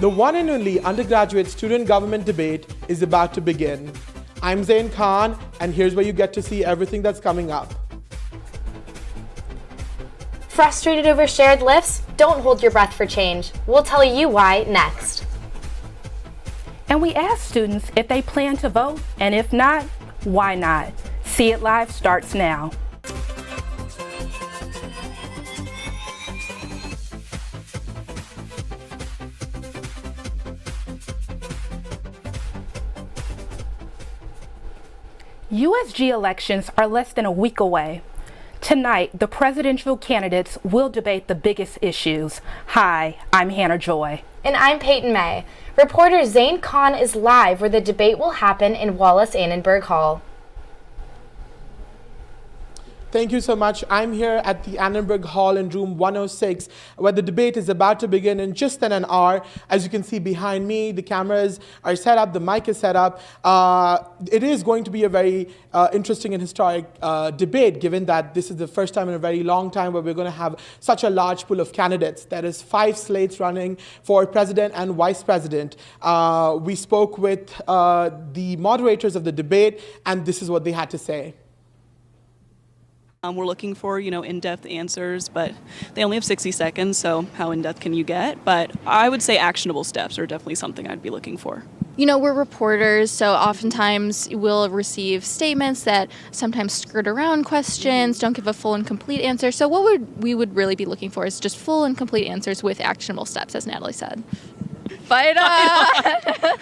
The one and only undergraduate student government debate is about to begin. I'm Zain Khan, and here's where you get to see everything that's coming up. Frustrated over shared lifts? Don't hold your breath for change. We'll tell you why next. And we asked students if they plan to vote, and if not, why not? See It Live starts now. USG elections are less than a week away. Tonight, the presidential candidates will debate the biggest issues. Hi, I'm Hannah Joy. And I'm Payton May. Reporter Zain Khan is live where the debate will happen in Wallace Annenberg Hall. Thank you so much. I'm here at the Annenberg Hall in room 106, where the debate is about to begin in just an hour. As you can see behind me, the cameras are set up, the mic is set up. It is going to be a very interesting and historic debate, given that this is the first time in a very long time where we're going to have such a large pool of candidates. There is 5 slates running for president and vice president. We spoke with the moderators of the debate, and this is what they had to say. We're looking for, in-depth answers, but they only have 60 seconds, so how in-depth can you get? But I would say actionable steps are definitely something I'd be looking for. We're reporters, so oftentimes we'll receive statements that sometimes skirt around questions, don't give a full and complete answer. So what we would really be looking for is just full and complete answers with actionable steps, as Natalie said. Fight on!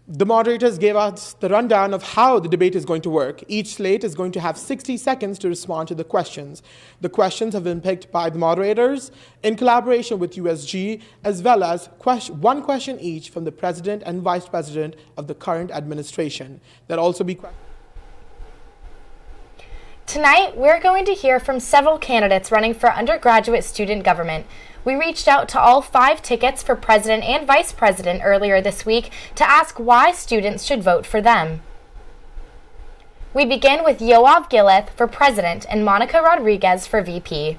The moderators gave us the rundown of how the debate is going to work. Each slate is going to have 60 seconds to respond to the questions. The questions have been picked by the moderators in collaboration with USG, as well as one question each from the president and vice president of the current administration. There'll also be questions. Tonight, we're going to hear from several candidates running for undergraduate student government. We reached out to all 5 tickets for president and vice president earlier this week to ask why students should vote for them. We begin with Yoav Gillith for president and Monica Rodriguez for VP.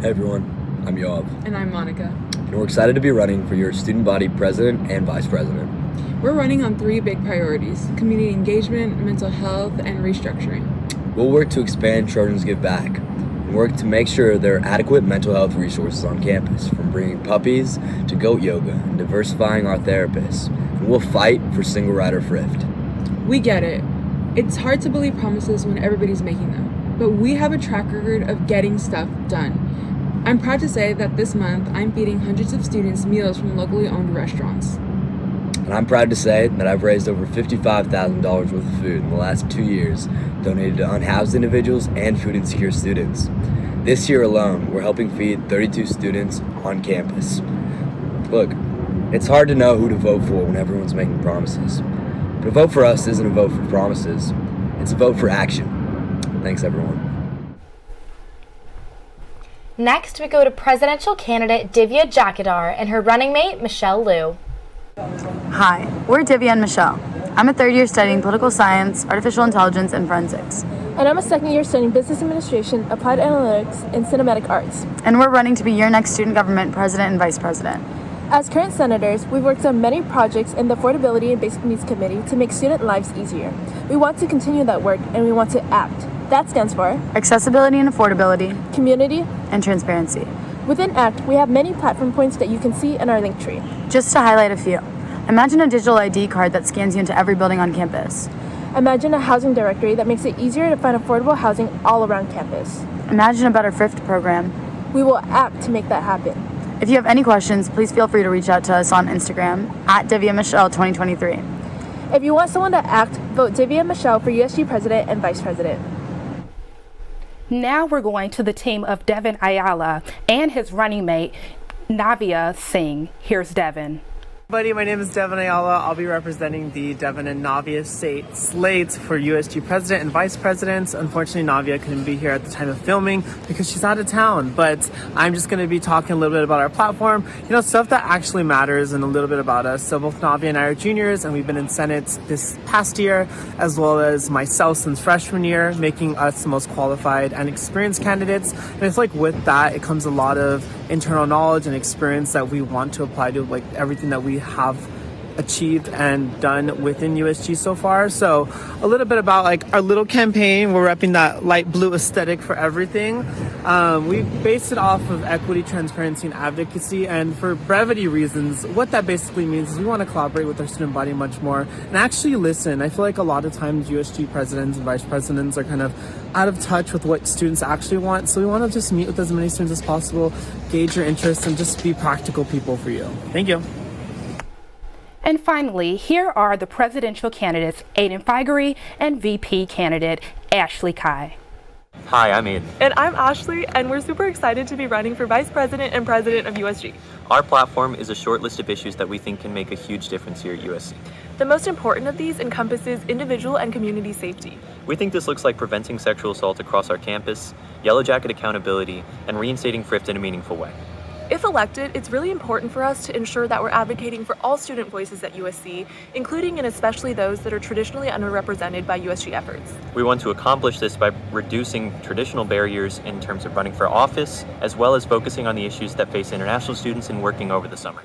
Hey everyone, I'm Yoav. And I'm Monica. And we're excited to be running for your student body president and vice president. We're running on 3 big priorities: community engagement, mental health, and restructuring. We'll work to expand Children's Give Back and work to make sure there are adequate mental health resources on campus, from bringing puppies to goat yoga and diversifying our therapists. And we'll fight for single rider thrift. We get it. It's hard to believe promises when everybody's making them, but we have a track record of getting stuff done. I'm proud to say that this month I'm feeding hundreds of students meals from locally owned restaurants. And I'm proud to say that I've raised over $55,000 worth of food in the last 2 years, donated to unhoused individuals and food insecure students. This year alone, we're helping feed 32 students on campus. Look, it's hard to know who to vote for when everyone's making promises. But a vote for us isn't a vote for promises, it's a vote for action. Thanks, everyone. Next, we go to presidential candidate Divya Jacar and her running mate, Michelle Liu. Hi, we're Divya and Michelle. I'm a 3rd year studying political science, artificial intelligence, and forensics. And I'm a 2nd year studying business administration, applied analytics, and cinematic arts. And we're running to be your next student government president and vice president. As current senators, we've worked on many projects in the Affordability and Basic Needs Committee to make student lives easier. We want to continue that work, and we want to ACT. That stands for accessibility and affordability, community, and transparency. Within ACT, we have many platform points that you can see in our link tree. Just to highlight a few. Imagine a digital ID card that scans you into every building on campus. Imagine a housing directory that makes it easier to find affordable housing all around campus. Imagine a better thrift program. We will ACT to make that happen. If you have any questions, please feel free to reach out to us on Instagram at Divya Michelle 2023. If you want someone to ACT, vote Divya Michelle for USG president and vice president. Now we're going to the team of Devin Ayala and his running mate, Navia Singh. Here's Devin. My name is Devin Ayala. I'll be representing the Devin and Navia state slates for USG president and vice presidents. Unfortunately, Navia couldn't be here at the time of filming because she's out of town, but I'm just going to be talking a little bit about our platform, stuff that actually matters and a little bit about us. So both Navia and I are juniors, and we've been in Senate this past year, as well as myself since freshman year, making us the most qualified and experienced candidates. And it's like with that, it comes a lot of internal knowledge and experience that we want to apply to like everything that we have achieved and done within USG so far. So a little bit about like our little campaign. We're repping that light blue aesthetic for everything. We based it off of equity, transparency, and advocacy. And for brevity reasons, what that basically means is we want to collaborate with our student body much more and actually listen. I feel like a lot of times USG presidents and vice presidents are kind of out of touch with what students actually want. So we want to just meet with as many students as possible, gauge your interests, and just be practical people for you. Thank you. And finally, here are the presidential candidates, Aidan Feigery and VP candidate Ashley Kai. Hi, I'm Aidan. And I'm Ashley, and we're super excited to be running for Vice President and President of USG. Our platform is a short list of issues that we think can make a huge difference here at USC. The most important of these encompasses individual and community safety. We think this looks like preventing sexual assault across our campus, yellow jacket accountability, and reinstating thrift in a meaningful way. If elected, it's really important for us to ensure that we're advocating for all student voices at USC, including and especially those that are traditionally underrepresented by USG efforts. We want to accomplish this by reducing traditional barriers in terms of running for office, as well as focusing on the issues that face international students and working over the summer.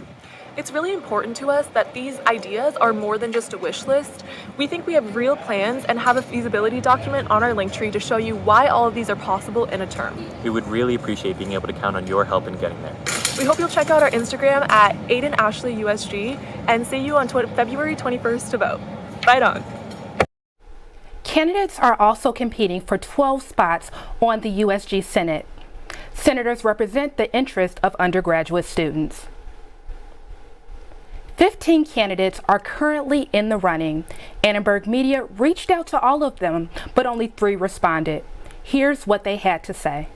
It's really important to us that these ideas are more than just a wish list. We think we have real plans and have a feasibility document on our Linktree to show you why all of these are possible in a term. We would really appreciate being able to count on your help in getting there. We hope you'll check out our Instagram at AidanAshleyUSG and see you on February 21st to vote. Fight on! Candidates are also competing for 12 spots on the USG Senate. Senators represent the interest of undergraduate students. 15 candidates are currently in the running. Annenberg Media reached out to all of them, but only 3 responded. Here's what they had to say.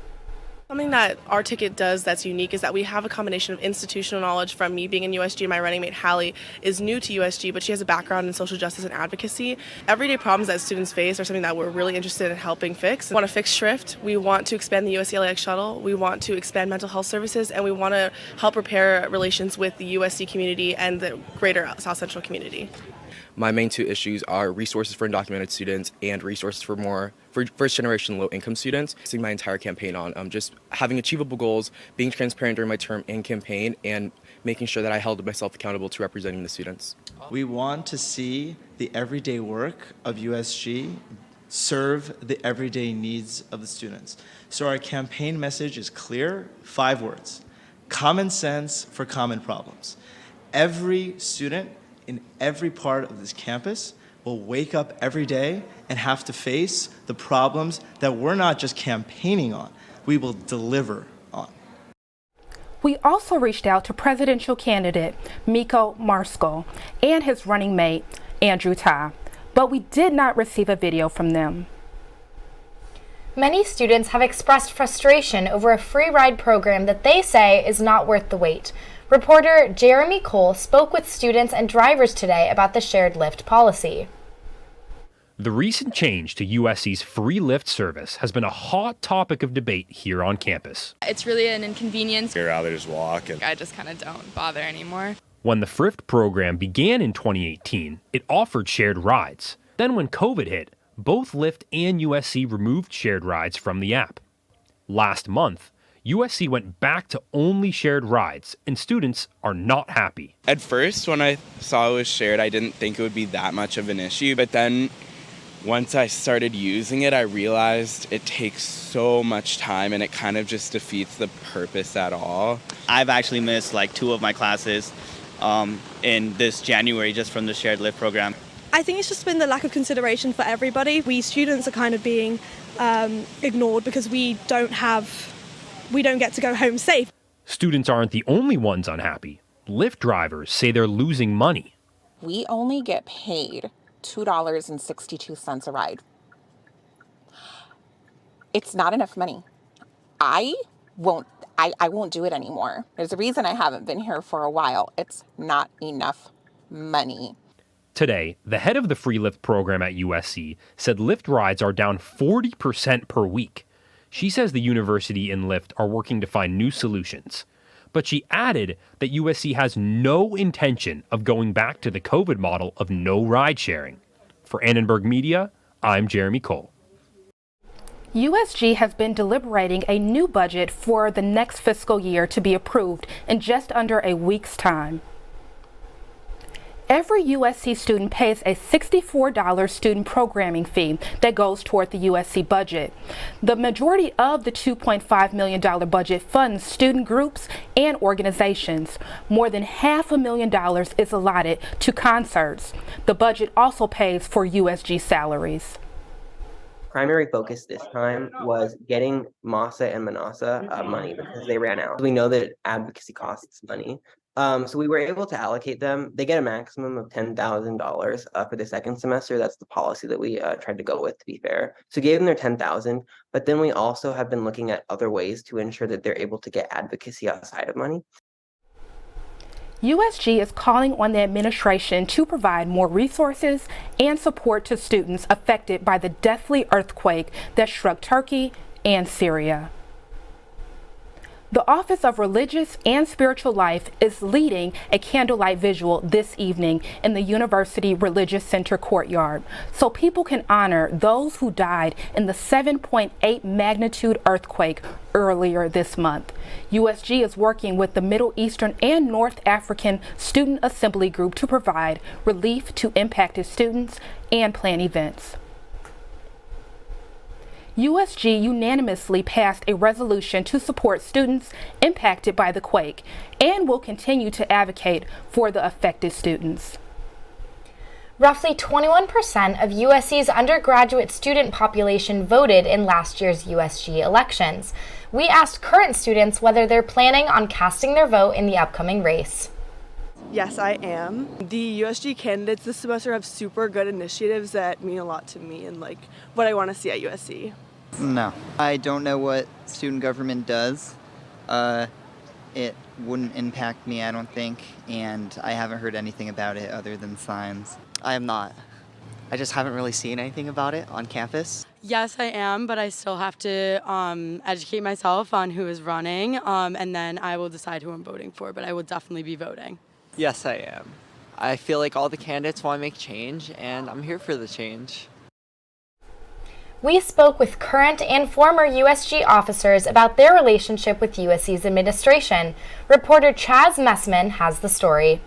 Something that our ticket does that's unique is that we have a combination of institutional knowledge from me being in USG. My running mate, Hallie, is new to USG, but she has a background in social justice and advocacy. Everyday problems that students face are something that we're really interested in helping fix. We want to fix thrift. We want to expand the USC LAX shuttle. We want to expand mental health services, and we want to help repair relations with the USC community and the greater South Central community. My main 2 issues are resources for undocumented students and resources for first-generation low-income students. I see my entire campaign on just having achievable goals, being transparent during my term and campaign, and making sure that I held myself accountable to representing the students. We want to see the everyday work of USG serve the everyday needs of the students. So our campaign message is clear, 5 words: common sense for common problems. Every student in every part of this campus will wake up every day and have to face the problems that we're not just campaigning on, we will deliver on. We also reached out to presidential candidate Miko Moskow and his running mate Andrew Tai, but we did not receive a video from them. Many students have expressed frustration over a free ride program that they say is not worth the wait. Reporter Jeremy Cole spoke with students and drivers today about the shared Lyft policy. The recent change to USC's Free Lift service has been a hot topic of debate here on campus. It's really an inconvenience. You'd rather just walk. I just kind of don't bother anymore. When the Thrift program began in 2018, it offered shared rides. Then when COVID hit, both Lyft and USC removed shared rides from the app. Last month, USC went back to only shared rides, and students are not happy. At first, when I saw it was shared, I didn't think it would be that much of an issue, but then once I started using it, I realized it takes so much time and it kind of just defeats the purpose at all. I've actually missed like 2 of my classes in this January just from the shared Lyft program. I think it's just been the lack of consideration for everybody. We students are kind of being ignored because we don't get to go home safe. Students aren't the only ones unhappy. Lyft drivers say they're losing money. We only get paid $2.62 a ride. It's not enough money. I I won't do it anymore. There's a reason I haven't been here for a while. It's not enough money. Today, the head of the Free Lift program at USC said Lyft rides are down 40% per week. She says the university and Lyft are working to find new solutions. But she added that USC has no intention of going back to the COVID model of no ride sharing. For Annenberg Media, I'm Jeremy Cole. USG has been deliberating a new budget for the next fiscal year to be approved in just under a week's time. Every USC student pays a $64 student programming fee that goes toward the USC budget. The majority of the $2.5 million budget funds student groups and organizations. More than $500,000 is allotted to concerts. The budget also pays for USG salaries. Primary focus this time was getting MASA and Manasa money because they ran out. We know that advocacy costs money. So we were able to allocate them. They get a maximum of $10,000 for the second semester. That's the policy that we tried to go with, to be fair. So we gave them their $10,000, but then we also have been looking at other ways to ensure that they're able to get advocacy outside of money. USG is calling on the administration to provide more resources and support to students affected by the deathly earthquake that struck Turkey and Syria. The Office of Religious and Spiritual Life is leading a candlelight visual this evening in the University Religious Center courtyard so people can honor those who died in the 7.8 magnitude earthquake earlier this month. USG is working with the Middle Eastern and North African Student Assembly Group to provide relief to impacted students and plan events. USG unanimously passed a resolution to support students impacted by the quake and will continue to advocate for the affected students. Roughly 21% of USC's undergraduate student population voted in last year's USG elections. We asked current students whether they're planning on casting their vote in the upcoming race. Yes, I am. The USG candidates this semester have super good initiatives that mean a lot to me and like what I want to see at USC. No, I don't know what student government does. It wouldn't impact me, I don't think, and I haven't heard anything about it other than signs. I am not. I just haven't really seen anything about it on campus. Yes, I am, but I still have to educate myself on who is running, and then I will decide who I'm voting for, but I will definitely be voting. Yes, I am. I feel like all the candidates want to make change, and I'm here for the change. We spoke with current and former USG officers about their relationship with USC's administration. Reporter Chaz Messman has the story.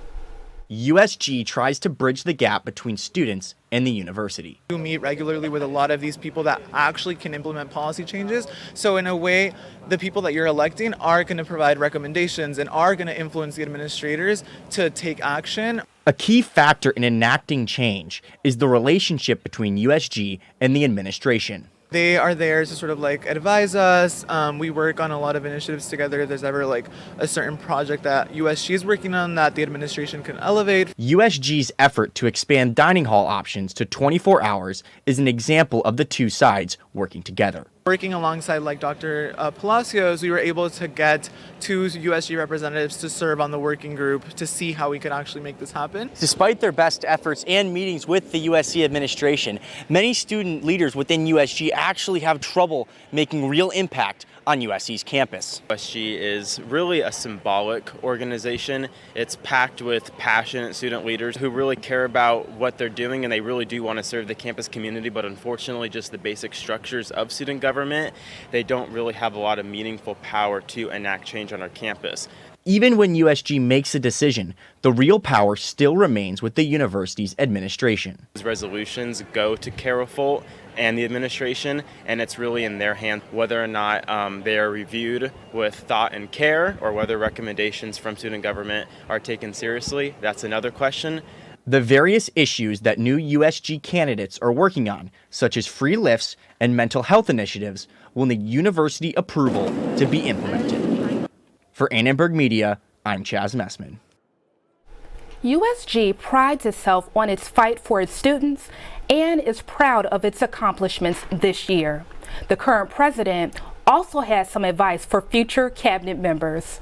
USG tries to bridge the gap between students and the university. We meet regularly with a lot of these people that actually can implement policy changes. So in a way, the people that you're electing are going to provide recommendations and are going to influence the administrators to take action. A key factor in enacting change is the relationship between USG and the administration. They are there to sort of like advise us. We work on a lot of initiatives together. If there's ever like a certain project that USG is working on that the administration can elevate. USG's effort to expand dining hall options to 24 hours is an example of the two sides working together. Working alongside like Dr. Palacios, we were able to get two USG representatives to serve on the working group to see how we could actually make this happen. Despite their best efforts and meetings with the USC administration, many student leaders within USG actually have trouble making real impact on USC's campus. USG is really a symbolic organization. It's packed with passionate student leaders who really care about what they're doing and they really do want to serve the campus community, but unfortunately just the basic structures of student government, they don't really have a lot of meaningful power to enact change on our campus. Even when USG makes a decision, the real power still remains with the university's administration. These resolutions go to Carol Folt and the administration, and it's really in their hands whether or not they are reviewed with thought and care or whether recommendations from student government are taken seriously. That's another question. The various issues that new USG candidates are working on, such as free lifts and mental health initiatives, will need university approval to be implemented. For Annenberg Media, I'm Chaz Messman. USG prides itself on its fight for its students and is proud of its accomplishments this year. The current president also had some advice for future cabinet members.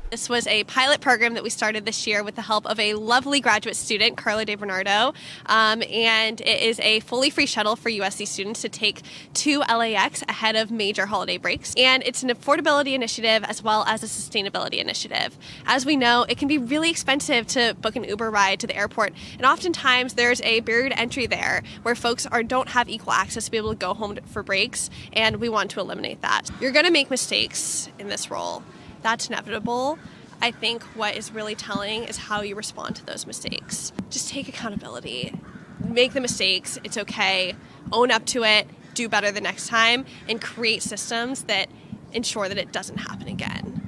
This was a pilot program that we started this year with the help of a lovely graduate student, Carla DeBernardo, and it is a fully free shuttle for USC students to take to LAX ahead of major holiday breaks. And it's an affordability initiative as well as a sustainability initiative. As we know, it can be really expensive to book an Uber ride to the airport, and oftentimes there's a barrier to entry there where folks don't have equal access to be able to go home for breaks, and we want to eliminate that. You're going to make mistakes in this role. That's inevitable. I think what is really telling is how you respond to those mistakes. Just take accountability. Make the mistakes. It's okay. Own up to it. Do better the next time. And create systems that ensure that it doesn't happen again.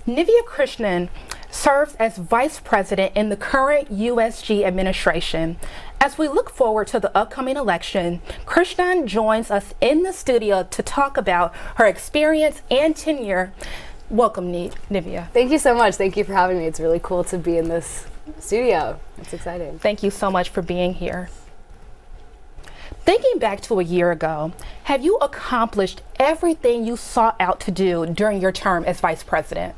Nivea Krishnan serves as vice president in the current USG administration. As we look forward to the upcoming election, Krishnan joins us in the studio to talk about her experience and tenure. Welcome, Nivea. Thank you so much. Thank you for having me. It's really cool to be in this studio. It's exciting. Thank you so much for being here. Thinking back to a year ago, have you accomplished everything you sought out to do during your term as vice president?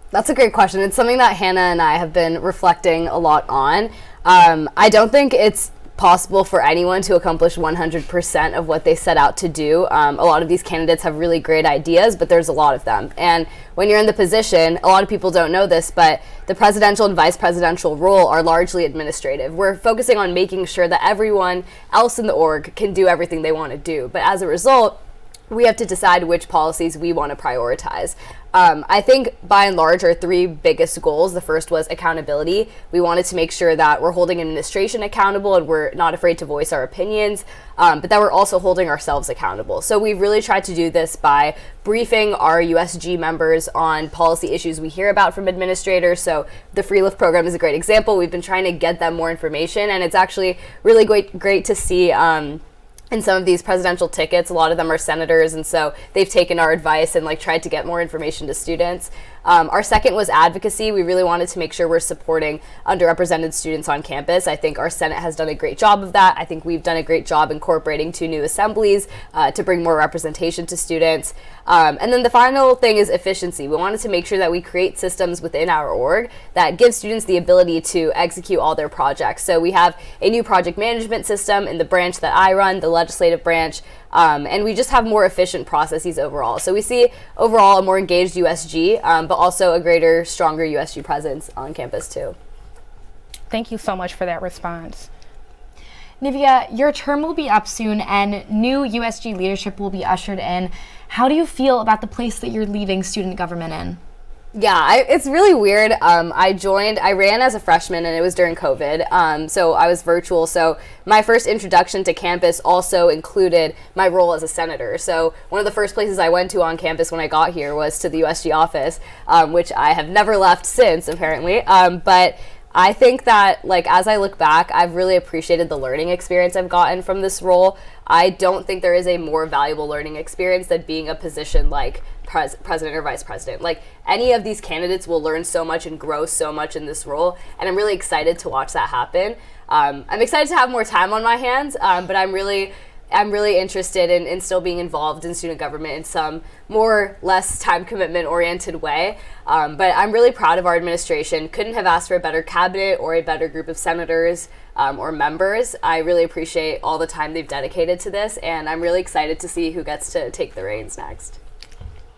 That's a great question. It's something that Hannah and I have been reflecting a lot on. I don't think it's possible for anyone to accomplish 100% of what they set out to do. A lot of these candidates have really great ideas, but there's a lot of them. And when you're in the position, a lot of people don't know this, but the presidential and vice presidential role are largely administrative. We're focusing on making sure that everyone else in the org can do everything they want to do. But as a result, we have to decide which policies we want to prioritize. I think by and large our three biggest goals, the first was accountability. We wanted to make sure that we're holding administration accountable and we're not afraid to voice our opinions, but that we're also holding ourselves accountable. So we've really tried to do this by briefing our USG members on policy issues we hear about from administrators. So the Free Lift program is a great example. We've been trying to get them more information, and it's actually really great to see in some of these presidential tickets, a lot of them are senators, and so they've taken our advice and tried to get more information to students. Our second was advocacy. We really wanted to make sure we're supporting underrepresented students on campus. I think our Senate has done a great job of that. I think we've done a great job incorporating 2 new assemblies to bring more representation to students. And then the final thing is efficiency. We wanted to make sure that we create systems within our org that give students the ability to execute all their projects. So we have a new project management system in the branch that I run, the legislative branch, and we just have more efficient processes overall. So we see overall a more engaged USG, but also a greater, stronger USG presence on campus too. Thank you so much for that response. Nivea, your term will be up soon and new USG leadership will be ushered in. How do you feel about the place that you're leaving student government in? Yeah, it's really weird. I ran as a freshman and it was during COVID, so I was virtual. So my first introduction to campus also included my role as a senator. So one of the first places I went to on campus when I got here was to the USG office, which I have never left since, apparently. But I think that, as I look back, I've really appreciated the learning experience I've gotten from this role. I don't think there is a more valuable learning experience than being a position like president or vice president. Any of these candidates will learn so much and grow so much in this role, and I'm really excited to watch that happen. I'm excited to have more time on my hands, but I'm really interested in still being involved in student government in some less time commitment oriented way. But I'm really proud of our administration. Couldn't have asked for a better cabinet or a better group of senators or members. I really appreciate all the time they've dedicated to this, and I'm really excited to see who gets to take the reins next.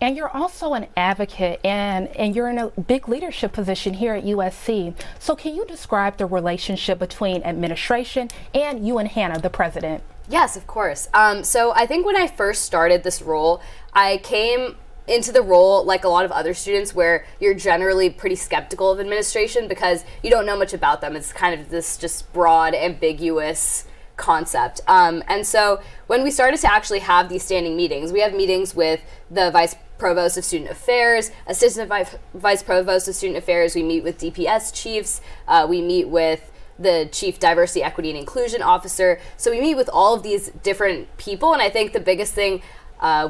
And you're also an advocate, and you're in a big leadership position here at USC. So can you describe the relationship between administration and you and Hannah, the president? Yes, of course. So I think when I first started this role, I came into the role like a lot of other students where you're generally pretty skeptical of administration because you don't know much about them. It's kind of this just broad, ambiguous concept. And so when we started to actually have these standing meetings, we have meetings with the Vice Provost of Student Affairs, Assistant Vice Provost of Student Affairs, we meet with DPS chiefs, we meet with the Chief Diversity, Equity, and Inclusion Officer. So we meet with all of these different people, and I think the biggest thing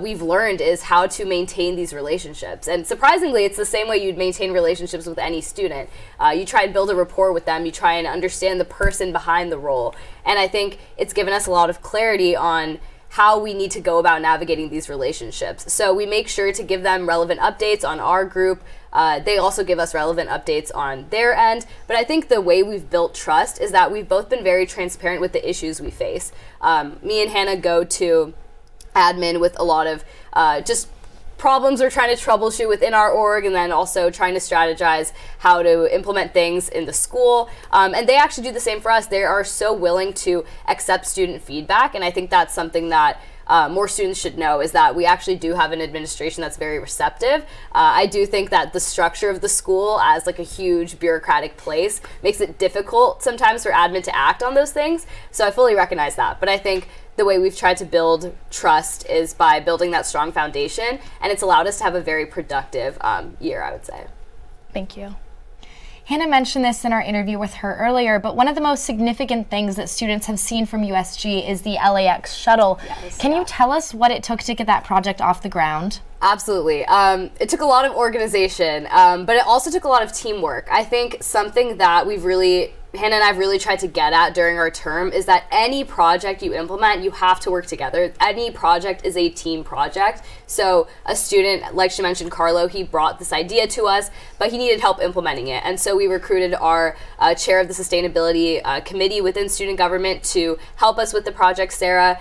we've learned is how to maintain these relationships. And surprisingly, it's the same way you'd maintain relationships with any student. You try and build a rapport with them, you try and understand the person behind the role. And I think it's given us a lot of clarity on how we need to go about navigating these relationships. So we make sure to give them relevant updates on our group. They also give us relevant updates on their end. But I think the way we've built trust is that we've both been very transparent with the issues we face. Me and Hannah go to admin with a lot of just problems we're trying to troubleshoot within our org, and then also trying to strategize how to implement things in the school. And they actually do the same for us. They are so willing to accept student feedback, and I think that's something that more students should know, is that we actually do have an administration that's very receptive. I do think that the structure of the school as like a huge bureaucratic place makes it difficult sometimes for admin to act on those things. So I fully recognize that. But I think the way we've tried to build trust is by building that strong foundation, and it's allowed us to have a very productive year, I would say. Thank you. Hannah mentioned this in our interview with her earlier, but one of the most significant things that students have seen from USG is the LAX shuttle. Yes, Can you tell us what it took to get that project off the ground? Absolutely. It took a lot of organization, but it also took a lot of teamwork. I think something that Hannah and I have really tried to get at during our term is that any project you implement, you have to work together. Any project is a team project. So a student, like she mentioned, Carlo, he brought this idea to us, but he needed help implementing it. And so we recruited our chair of the sustainability committee within student government to help us with the project, Sarah.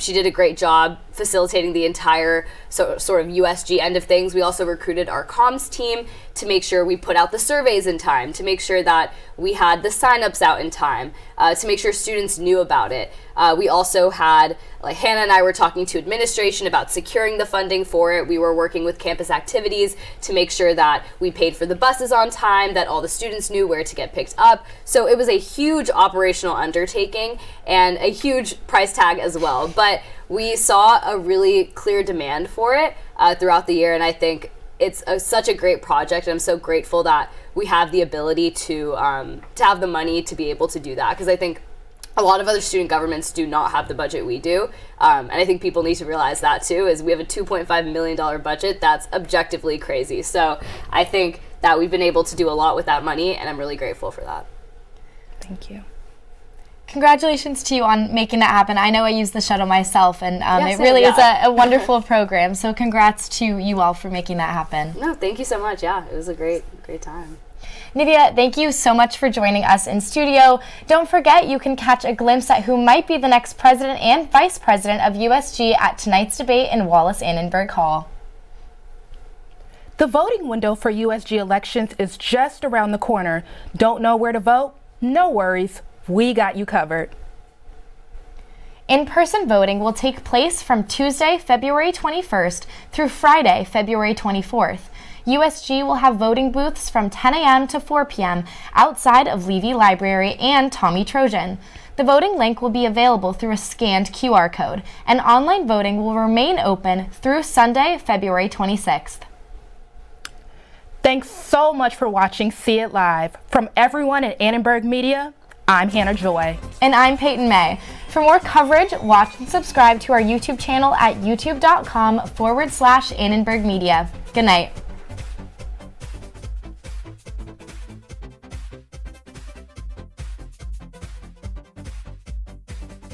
She did a great job facilitating the entire sort of USG end of things. We also recruited our comms team to make sure we put out the surveys in time, to make sure that we had the signups out in time, to make sure students knew about it. We also had, like Hannah and I were talking to administration about securing the funding for it. We were working with campus activities to make sure that we paid for the buses on time, that all the students knew where to get picked up. So it was a huge operational undertaking and a huge price tag as well. But we saw a really clear demand for it throughout the year, and I think it's such a great project, and I'm so grateful that we have the ability to have the money to be able to do that, because I think a lot of other student governments do not have the budget we do, and I think people need to realize that too, is we have a $2.5 million budget that's objectively crazy. So I think that we've been able to do a lot with that money, and I'm really grateful for that. Thank you. Congratulations to you on making that happen. I know I use the shuttle myself, and it really is a wonderful program. So congrats to you all for making that happen. No, thank you so much. Yeah, it was a great time. Nivea, thank you so much for joining us in studio. Don't forget, you can catch a glimpse at who might be the next president and vice president of USG at tonight's debate in Wallace Annenberg Hall. The voting window for USG elections is just around the corner. Don't know where to vote? No worries. We got you covered. In-person voting will take place from Tuesday, February 21st through Friday, February 24th. USG will have voting booths from 10 a.m. to 4 p.m. outside of Levy Library and Tommy Trojan. The voting link will be available through a scanned QR code, and online voting will remain open through Sunday, February 26th. Thanks so much for watching See It Live. From everyone at Annenberg Media, I'm Hannah Joy. And I'm Payton May. For more coverage, watch and subscribe to our YouTube channel at youtube.com/Annenberg Media. Good night.